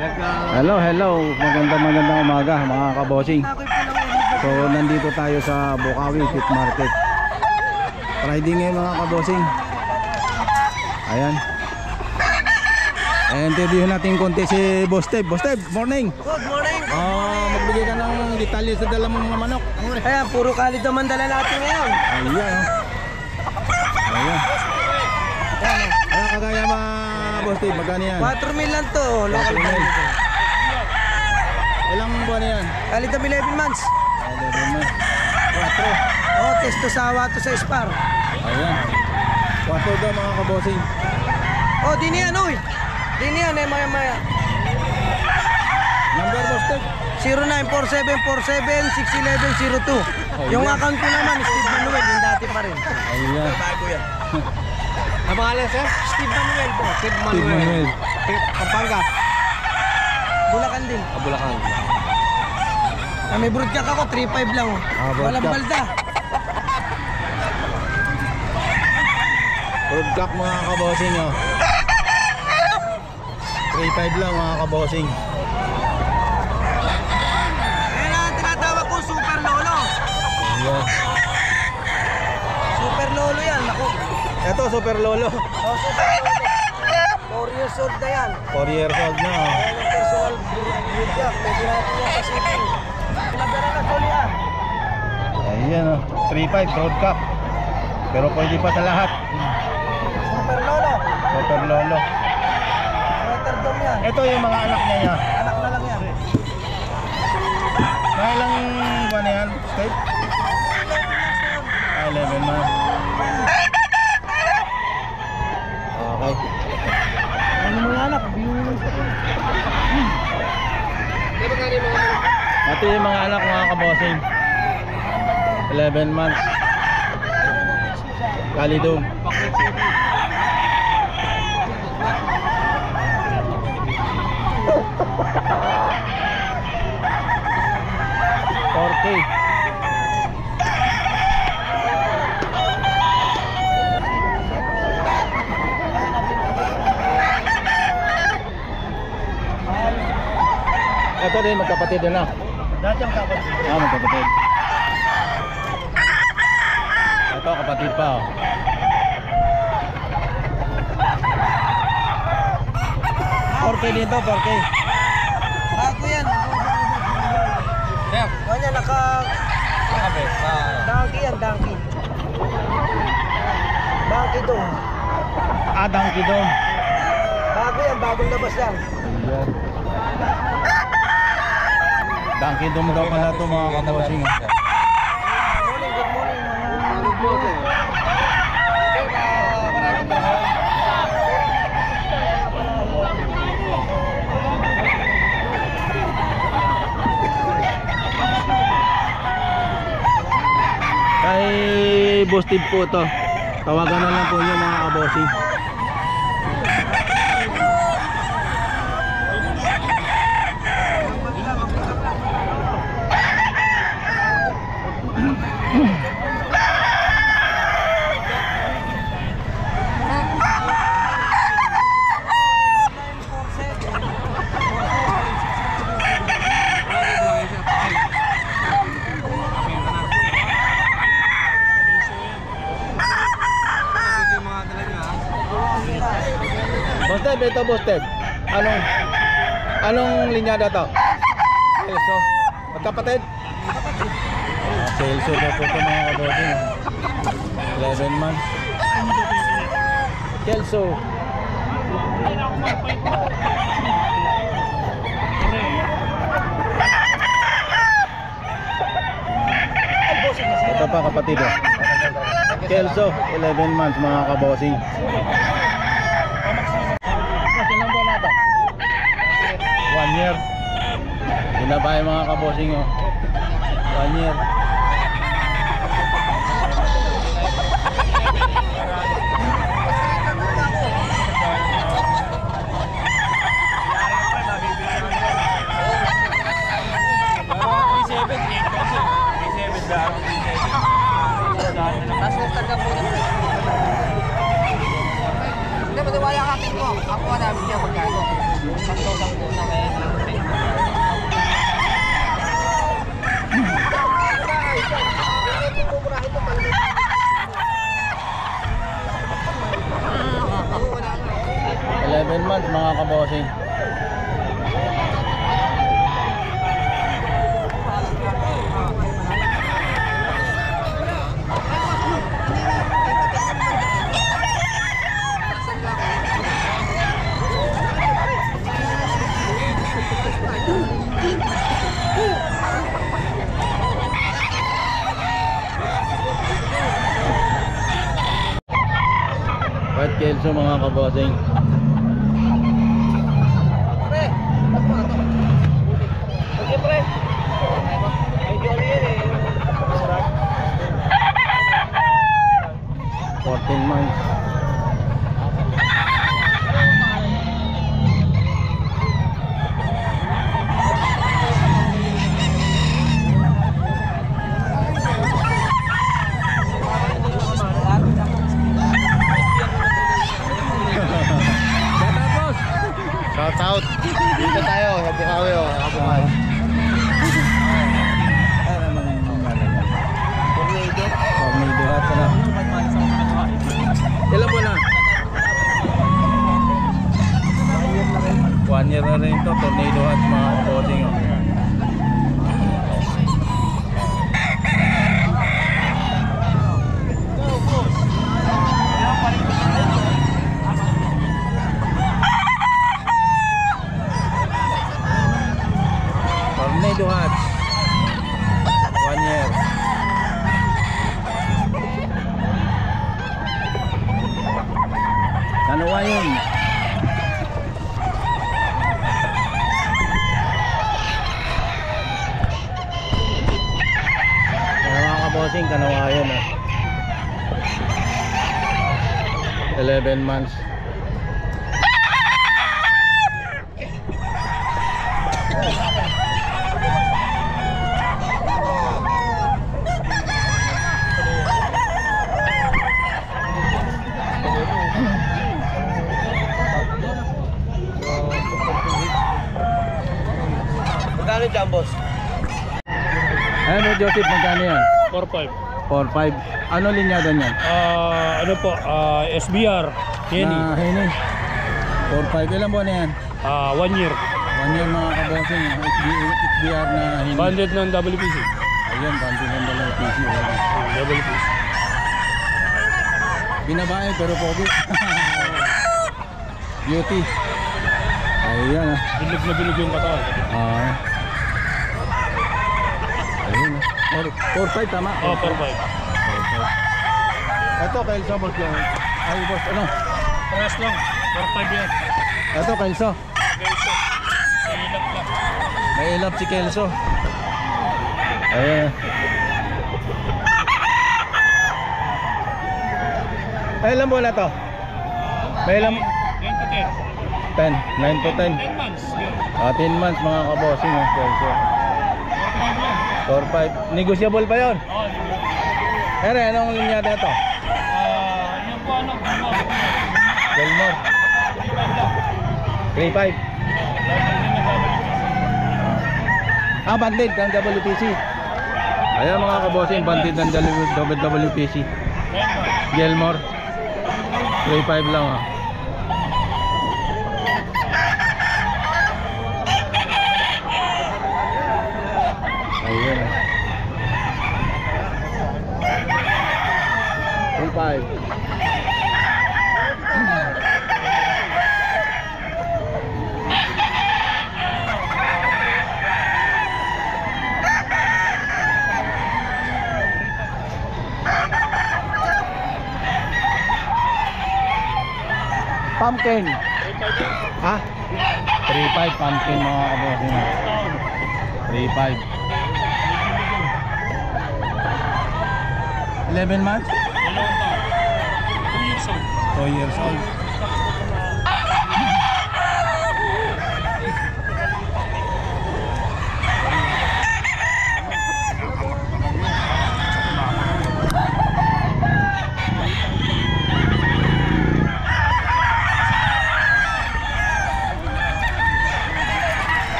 Hello, magandang umaga mga kabosing. So nandito tayo sa Bukawi Pit Market. Friday ngayon mga kabosing. Ayan. Interview natin konti si Boss Teb. Boss Teb, morning. Good morning. Magbigay ka ng detalye sa dala mong mga manok. Ayan, puro kalid naman dala natin ngayon. Ayan. Ayan. Ayan, kagaya mga Boss Teb, magkano yan? 4 lang to. Local brand. Ilang buwan yan? Kalid naman 11 months. 11 months. 4. Oh, testo sawa to sa Spar. Ayan. 4 daw mga kabosing. Oh, di niyan, uy. Di niyan, maya. Number Boss Teb? 0947476102. Yung account ko naman, Steve Manuel, yung dati pa rin. Ayan. Bago yan. Ang pangalan sir? Steve Manuel po. Steve Manuel. Pampanga. Bulacan din. Bulacan. May broadcast ako, 3.5 lang. Walang balda. Broadcast mga kabosing oh. 3.5 lang mga kabosing. Ayan ang tinatawag ko, Super Lolo. Ayan. Super Lolo yan, ako. Ito Super Lolo. Oh, Super Lolo. 4 years old na yan. 4 years old na oh. Ayan ang personal broadcast. Pwede natin yan kasi ito. Pinagdara na soli yan. Ayan oh. 3.5 broadcast. Pero pwede pa sa lahat. Super Lolo. Super Lolo. Rotterdam yan. Ito yung mga anak niya. Anak na lang yan. Mga ilang buwan na yan? Steve? 11 months. Okay. Ano mga anak? Ito yung mga anak mga kabosing. 11 months. Kalidong. Okay. Ito din magkapatid na. Dati ang kapatid. Magkapatid. Ito kapatid pa oh. Dito, 4K. Bago yan. Kanya donkey yan, donkey. Donkey dong. Donkey dong. Bago yan, bagong labas yan. Ayan. Donkey dong daw pala ito mga kabosing. Good morning. Kay Boss Teb po to. Tawagan na lang po niyo mga kabosing. Boss Teb, ito Boss Teb. Anong linyada to? Kelso. Magkapatid? Kelso daw po ito mga kabosing. 11 months. Kelso. Ito pa kapatid oh. Kelso, 11 months mga kabosing. Ilang buwan na ito? 1 year. Binabay mga kabosing oh. 1 year. Hindi, matiwala ka akin ko. Ako na, bigyan magkano. 1,000 po na kayo. months mga kabossing. White Kelso mga kabossing. Pre, okay pre. Medyo ano yan eh. Sarap. 14 months. Shout out. Dito tayo sa Bukawi o. Bukawi. Tornado. Tornado hat na. Ilan po na? 1 year na rin ito. Tornado hat mga kabossing. Tornado hat 1 year. Ano wa yun? Mga kabossing, kanawayan 11 months. Magkano dyan, boss? Ano Joseph, magkano yan? 4-5. 4-5. Ano linyada niyan? Ano po, SBR, Henny. Na Henny. 4-5. Ilan buwan na yan? 1 year. 1 year mga kabossing. HBR na Henny. Banded ng WPC. Ayan, bandit ng dalawang PC. WPC. Binabae pero pogi. Beauty. Ayan ah. Bilog na bilog yung katawan. Ayun ah. 4-5 tama? 4-5. Ito Kelso boss lang. Ay boss ano? Press lang. 4-5 yan. Ito Kelso. Kelso. Ilap lang. May ilap si Kelso. Ayan. Ay ilan buwan na to? May ilan? 9 to 10. 10. 9 to 10. 10 months. 10 months mga kabossing ah. Kelso. 4-5. Negotiable pa yon. Ere, anong linyada ito? Yan po ano, Belmore. 3-5. Bandit ng WPC. Ayan mga kabossing, bandit ng WPC. Gelmore. 3-5 lang ah. Ayan ah. 3-5. Pumpkin. Ha? 3-5 pumpkin mga kabossing. 3-5. 11 months? 2 years old. 2 years old.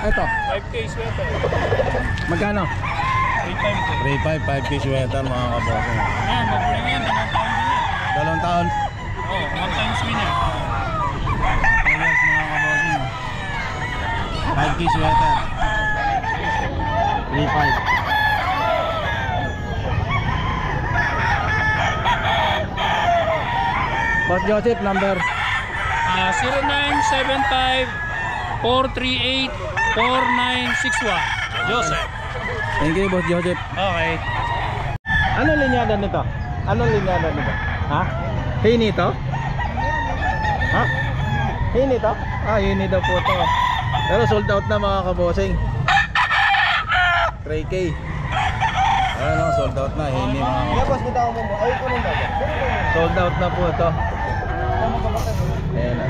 Ito, 5K sweater. magkano? 3 times. 3-5, 5K sweater mga kabossing. Ayan, mabulang yan. 2 taon din yan. 2 taon. Oh, 1 times winner. 2 Turkey sweater. 3.5. Boss Joseph, number 0975-438-4961. Joseph. thank you, Boss Joseph. Okay. Anong linyada nito? Anong linyada nito? Ha? Hini to? Ha? Hini to? Ah, hini daw po to. Pero sold out na mga kabosing. 3K. Ano, sold out na. Hini mga Labas mo daw mo. Ay, ko nung dagat. sold out na po ito. Ayan na.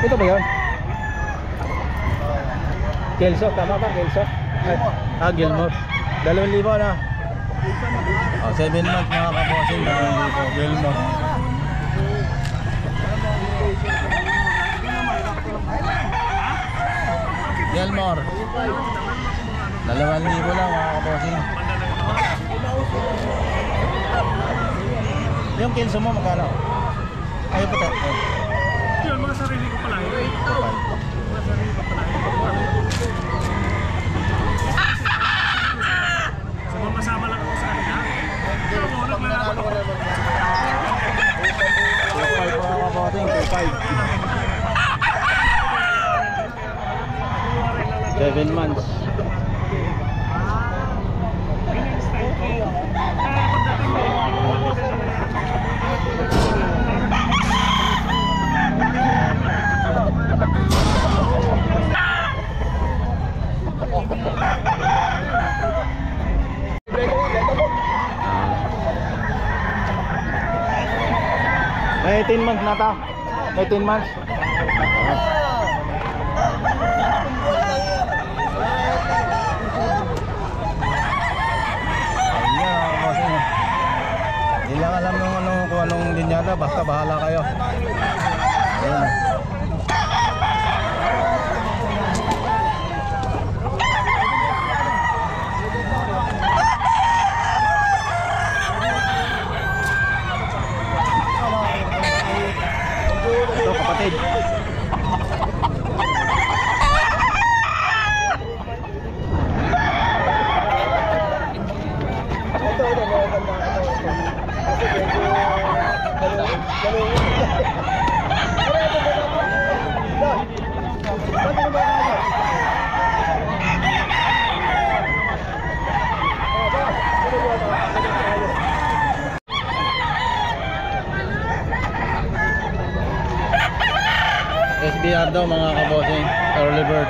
Ito ba yun? Kelso, tama ba? Kelso? Ay, Gilmore. 2,000 na. Oh, 7 months mga kabosing. 2,000. Gilmore. Gilmore. 2,000 lang mga kabosing. Yung Kelso mo magkano? Ayaw pa tayo. Yun, mga sarili ko pala. Mga sarili ko pala. So, masama lang ako sa kanila. Pero mo, naglalaban ako. 2,500 mga kabosing. 2,500. 7 months. May 18 months na ta. May 18 months. Hindi lang alam nung ano, kung anong linyada, basta bahala kayo. Ayan. Ito kapatid. SBR daw mga kabosing, early bird.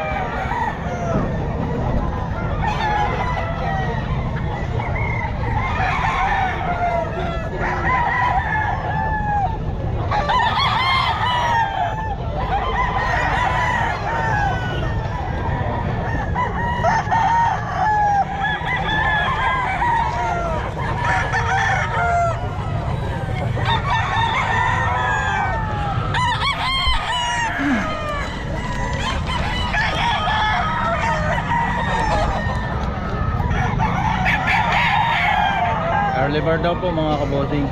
Early bird daw po mga kabosing.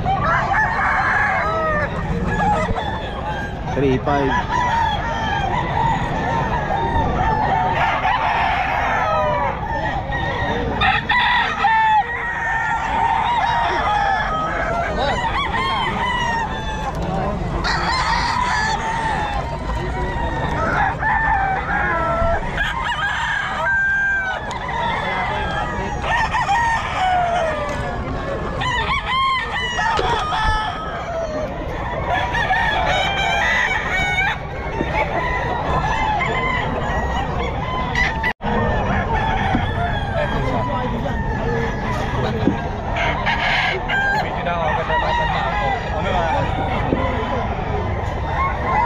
3.5.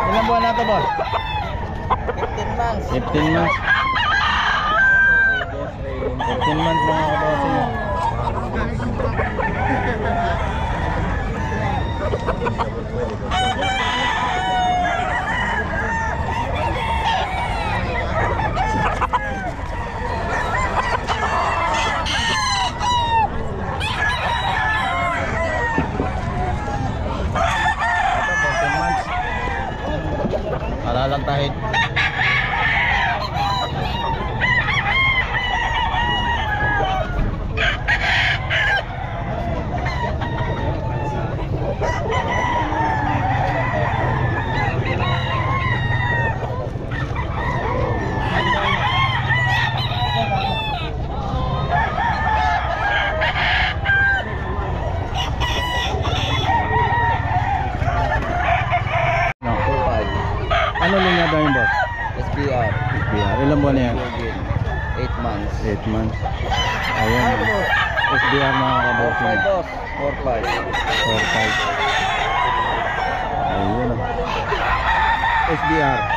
Ilang buwan na ito, boss? 15 months. 15 months. 15 months mga kabosing. Virgin. 8 months. 8 months. Ayan. SBR mga kabossing. 4-5 boss. 4-5. 4-5. Ayun. SBR.